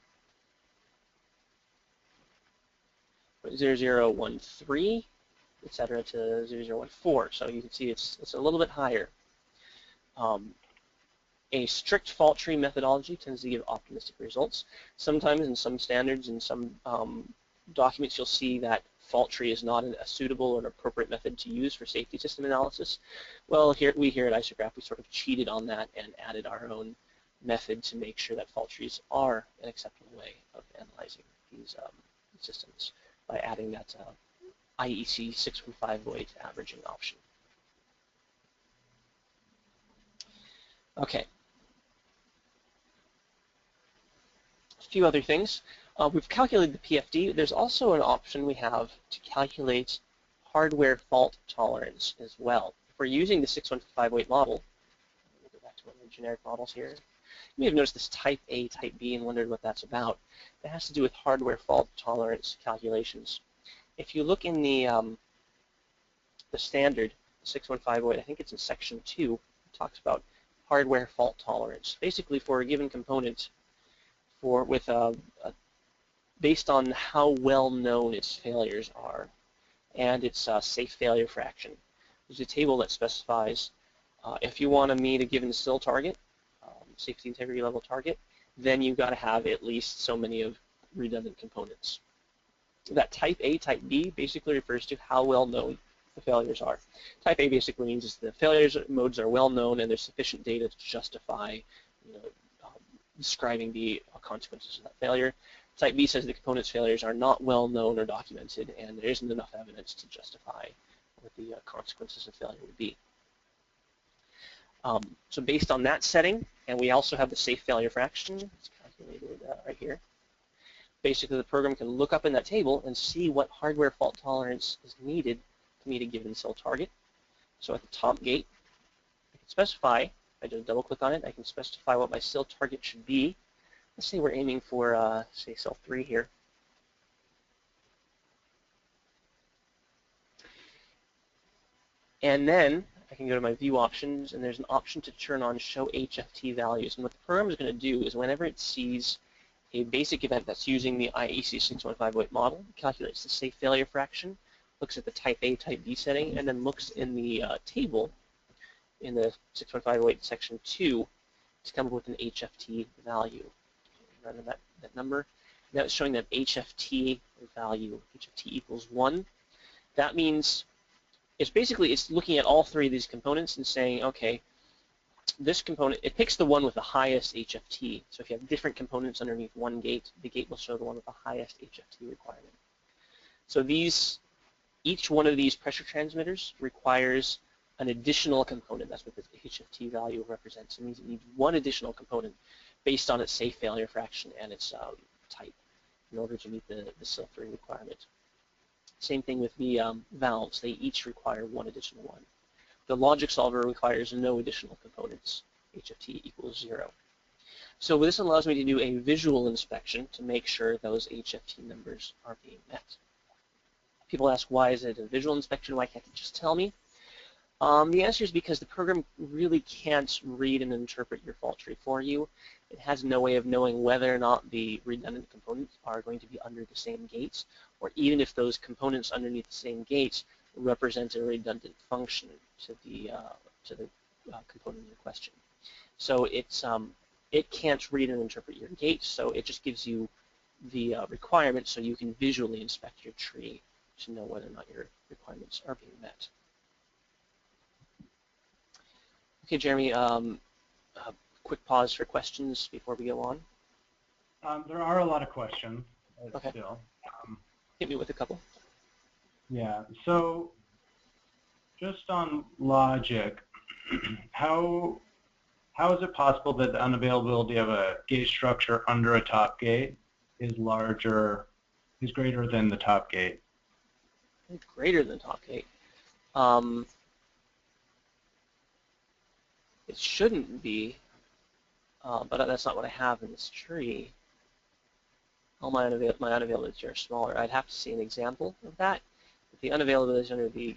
0013, etc. to 0014. So you can see it's a little bit higher. A strict fault tree methodology tends to give optimistic results. Sometimes in some standards and some documents you'll see that fault tree is not a suitable or an appropriate method to use for safety system analysis. Well, we here at Isograph, we sort of cheated on that and added our own method to make sure that fault trees are an acceptable way of analyzing these systems by adding that Iec 61508 averaging option. Okay. A few other things. We've calculated the PFD. There's also an option we have to calculate hardware fault tolerance as well. If we're using the 61508 model, we'll go back to one of the generic models here. You may have noticed this type A, type B, and wondered what that's about. It has to do with hardware fault tolerance calculations. If you look in the standard 61508, I think it's in section 2, it talks about hardware fault tolerance. Basically, for a given component, based on how well known its failures are and its safe failure fraction. There's a table that specifies if you want to meet a given SIL target, safety integrity level target, then you've got to have at least so many of redundant components. That type A, type B basically refers to how well known the failures are. Type A basically means the failures modes are well known and there's sufficient data to justify describing the consequences of that failure. Type B says the component's failures are not well known or documented and there isn't enough evidence to justify what the consequences of failure would be. So based on that setting, and we also have the safe failure fraction, it's calculated right here. Basically, the program can look up in that table and see what hardware fault tolerance is needed to meet a given SIL target. So at the top gate, I can specify, if I just double click on it, I can specify what my SIL target should be. Let's say we're aiming for, say, SIL 3 here. And then I can go to my view options, and there's an option to turn on show HFT values. And what the program is going to do is whenever it sees a basic event that's using the Iec 61508 model, it calculates the safe failure fraction, looks at the type A, type B setting, and then looks in the table in the 61508 section 2 to come up with an HFT value. Run that number. Now it's showing that HFT value, HFT equals 1. That means it's looking at all three of these components and saying, okay, this component, it picks the one with the highest HFT. So if you have different components underneath one gate, the gate will show the one with the highest HFT requirement. So each one of these pressure transmitters requires an additional component. That's what the HFT value represents. It means it needs one additional component based on its safe failure fraction and its type in order to meet the SIL 3 requirement. Same thing with the valves. They each require one additional one. The logic solver requires no additional components. HFT equals 0. So this allows me to do a visual inspection to make sure those HFT numbers are being met. People ask, why is it a visual inspection? Why can't it just tell me? The answer is because the program really can't read and interpret your fault tree for you. It has no way of knowing whether or not the redundant components are going to be under the same gates, or even if those components underneath the same gates represent a redundant function to the component in question. So it can't read and interpret your gates, so it just gives you the requirements so you can visually inspect your tree to know whether or not your requirements are being met. Okay, Jeremy, quick pause for questions before we go on. There are a lot of questions Okay. still. Hit me with a couple. Yeah, so just on logic, how is it possible that the unavailability of a gate structure under a top gate is greater than the top gate? Greater than top gate. It shouldn't be, but that's not what I have in this tree. All my unavailabilities are smaller. I'd have to see an example of that. But the unavailabilities under the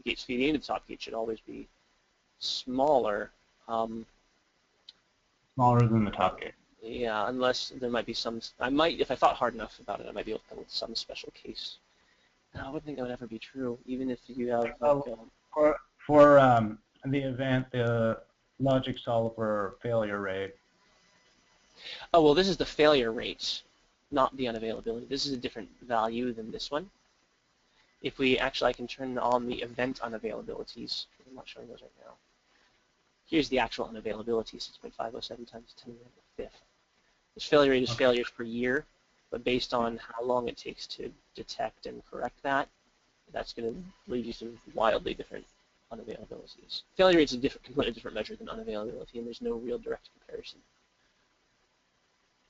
gates feeding into the top gate should always be smaller. Smaller than the top gate. Yeah, unless there might be some. If I thought hard enough about it, I might be able to come with some special case. I wouldn't think that would ever be true, even if you have. For the event, the logic solver failure rate. Oh well, this is the failure rate, not the unavailability. This is a different value than this one. If we actually, I can turn on the event unavailabilities. I'm not showing those right now. Here's the actual unavailability, 6.507 times 10 to the 5th. This failure rate is failures per year, but based on how long it takes to detect and correct that, that's going to lead you to wildly different unavailabilities. Failure rate is a completely different measure than unavailability, and there's no real direct comparison.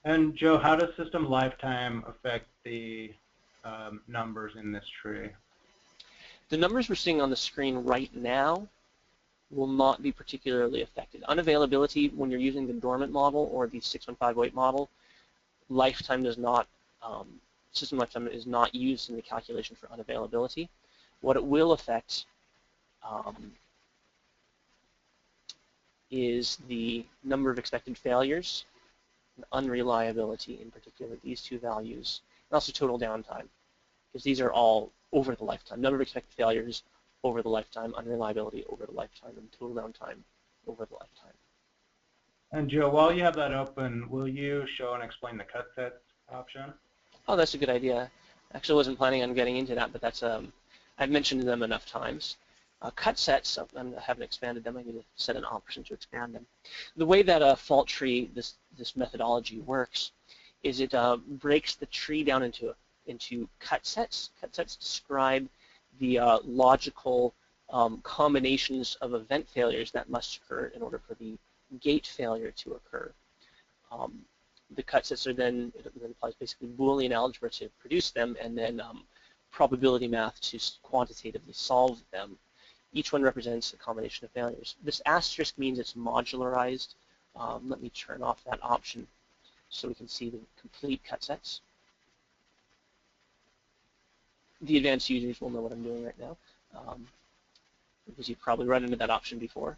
And Joe, how does system lifetime affect the numbers in this tree? The numbers we're seeing on the screen right now will not be particularly affected. Unavailability, when you're using the dormant model or the 61508 model, lifetime does not, system lifetime is not used in the calculation for unavailability. What it will affect is the number of expected failures, and unreliability in particular, these two values, and also total downtime, because these are all over the lifetime. Number of expected failures over the lifetime, unreliability over the lifetime, and total downtime over the lifetime. And Joe, while you have that open, will you show and explain the cut sets option? Oh, that's a good idea. Actually, I wasn't planning on getting into that, but that's I've mentioned them enough times. Cut sets, I haven't expanded them. I need to set an option to expand them. The way that a fault tree, this methodology works, is it breaks the tree down into cut sets. Cut sets describe the logical combinations of event failures that must occur in order for the gate failure to occur. The cut sets are then, it applies basically Boolean algebra to produce them, and then probability math to quantitatively solve them. Each one represents a combination of failures. This asterisk means it's modularized. Let me turn off that option so we can see the complete cut sets. The advanced users will know what I'm doing right now, because you've probably run into that option before.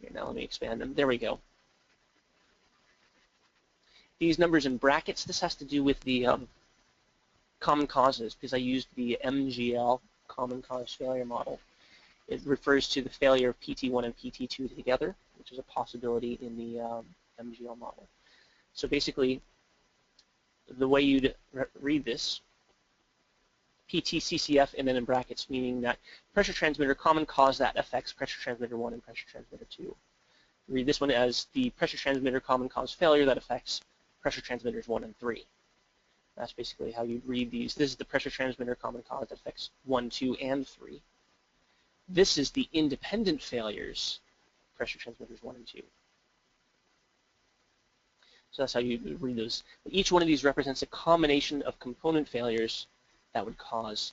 Here, now let me expand them. There we go. These numbers in brackets, this has to do with the common causes, because I used the MGL, common cause failure model. It refers to the failure of PT1 and PT2 together, which is a possibility in the MGL model. So basically, the way you'd read this, PT Ccf and then in brackets, meaning that pressure transmitter common cause that affects pressure transmitter 1 and pressure transmitter 2. Read this one as the pressure transmitter common cause failure that affects pressure transmitters 1 and 3. That's basically how you read these. This is the pressure transmitter common cause that affects 1, 2, and 3. This is the independent failures, pressure transmitters 1 and 2. So that's how you read those. Each one of these represents a combination of component failures that would cause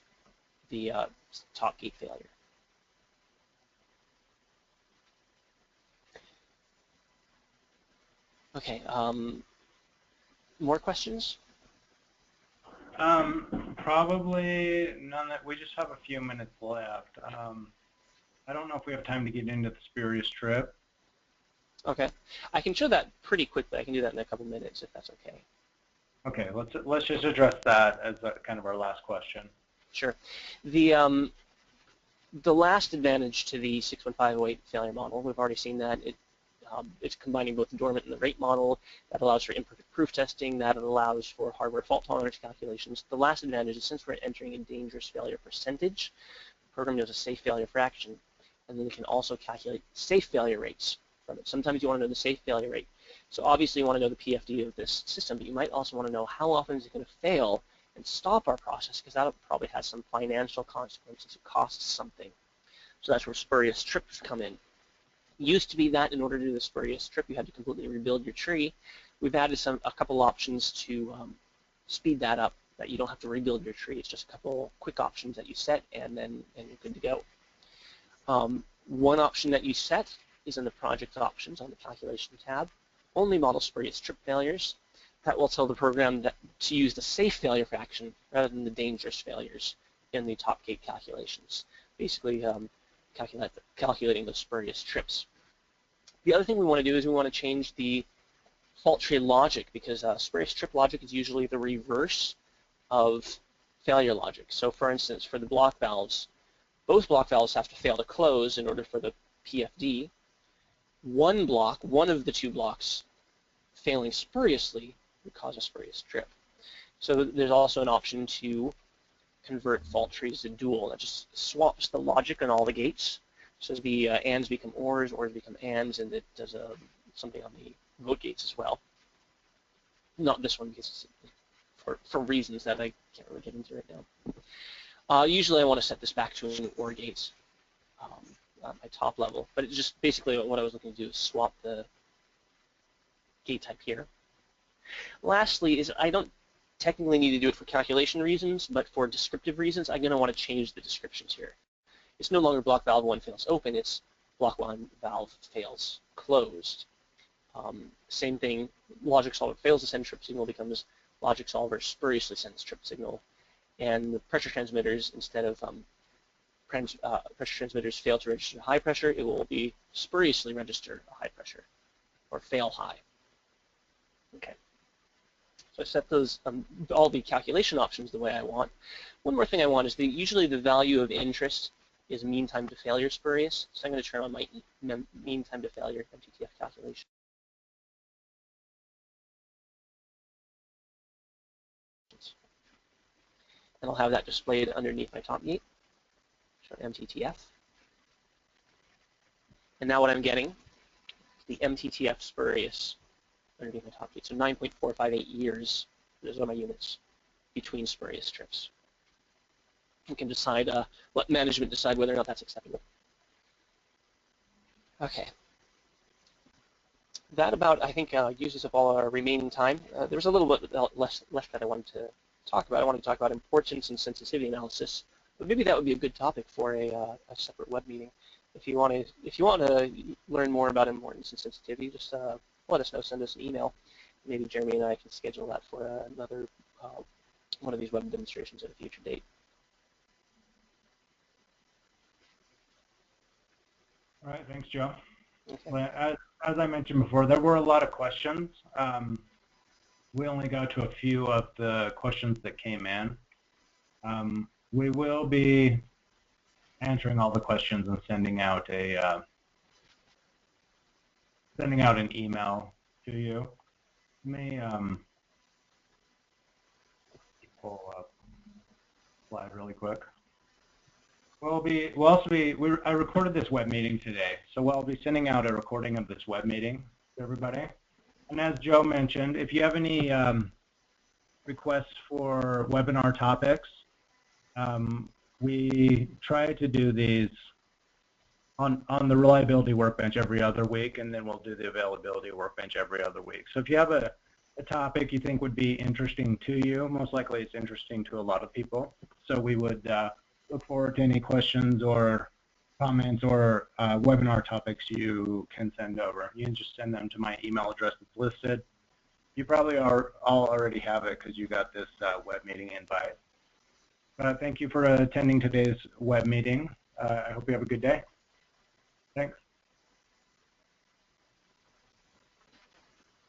the top gate failure. Okay, more questions? Probably none. That we just have a few minutes left. I don't know if we have time to get into the spurious trip. Okay, I can show that pretty quickly. I can do that in a couple minutes if that's okay. Okay, let's just address that as kind of our last question. Sure. The last advantage to the 61508 failure model, we've already seen that it's combining both the dormant and the rate model. That allows for imperfect proof testing. That allows for hardware fault tolerance calculations. The last advantage is since we're entering a dangerous failure percentage, the program knows a safe failure fraction, and then it can also calculate safe failure rates from it. Sometimes you want to know the safe failure rate. So obviously you want to know the PFD of this system, but you might also want to know how often is it going to fail and stop our process, because that probably has some financial consequences. It costs something. So that's where spurious trips come in. It used to be that in order to do the spurious trip, you had to completely rebuild your tree. We've added a couple options to speed that up, that you don't have to rebuild your tree. It's just a couple quick options that you set, and you're good to go. One option that you set is in the project options on the calculation tab. Only model spurious trip failures. That will tell the program that to use the safe failure fraction rather than the dangerous failures in the top gate calculations. Basically, calculating the spurious trips. The other thing we want to do is we want to change the fault tree logic, because spurious trip logic is usually the reverse of failure logic. So for instance, for the block valves, both block valves have to fail to close in order for the PFD. One of the two blocks failing spuriously would cause a spurious trip. So there's also an option to convert fault trees to dual. That just swaps the logic on all the gates. So the ands become ors become ands, and it does something on the vote gates as well. Not this one, because for reasons that I can't really get into right now. Usually I want to set this back to an OR gates at my top level, but it's just basically what I was looking to do is swap the gate type here. Lastly is I don't technically need to do it for calculation reasons, but for descriptive reasons, I'm going to want to change the descriptions here. It's no longer block valve 1 fails open, it's block 1 valve fails closed. Same thing, logic solver fails to send trip signal becomes logic solver spuriously sends trip signal. And the pressure transmitters, instead of pressure transmitters fail to register high pressure, it will be spuriously register a high pressure, or fail high. Okay. So I set those all the calculation options the way I want. One more thing I want is usually the value of interest is mean time to failure spurious. So I'm going to turn on my mean time to failure MTTF calculation. And I'll have that displayed underneath my top gate. So MTTF. And now what I'm getting is the MTTF spurious underneath my top gate. So 9.458 years, those are my units between spurious trips. We can decide, let management decide whether or not that's acceptable. Okay. That about, I think, uses up all our remaining time. There was a little bit left that I wanted to talk about. I wanted to talk about importance and sensitivity analysis, but maybe that would be a good topic for a separate web meeting. If you want to learn more about importance and sensitivity, just let us know. Send us an email. Maybe Jeremy and I can schedule that for another one of these web demonstrations at a future date. All right, thanks, Joe. Okay. Well, as I mentioned before, there were a lot of questions. We only got to a few of the questions that came in. We will be answering all the questions and sending out an email to you. Let me pull up the slide really quick. I recorded this web meeting today, so we'll be sending out a recording of this web meeting to everybody. And as Joe mentioned, if you have any requests for webinar topics, we try to do these on the reliability workbench every other week, and then we'll do the availability workbench every other week. So if you have a topic you think would be interesting to you, most likely it's interesting to a lot of people. So we would look forward to any questions or comments or webinar topics you can send over. You can just send them to my email address that's listed. You probably all already have it because you got this web meeting invite. Thank you for attending today's web meeting. I hope you have a good day. Thanks.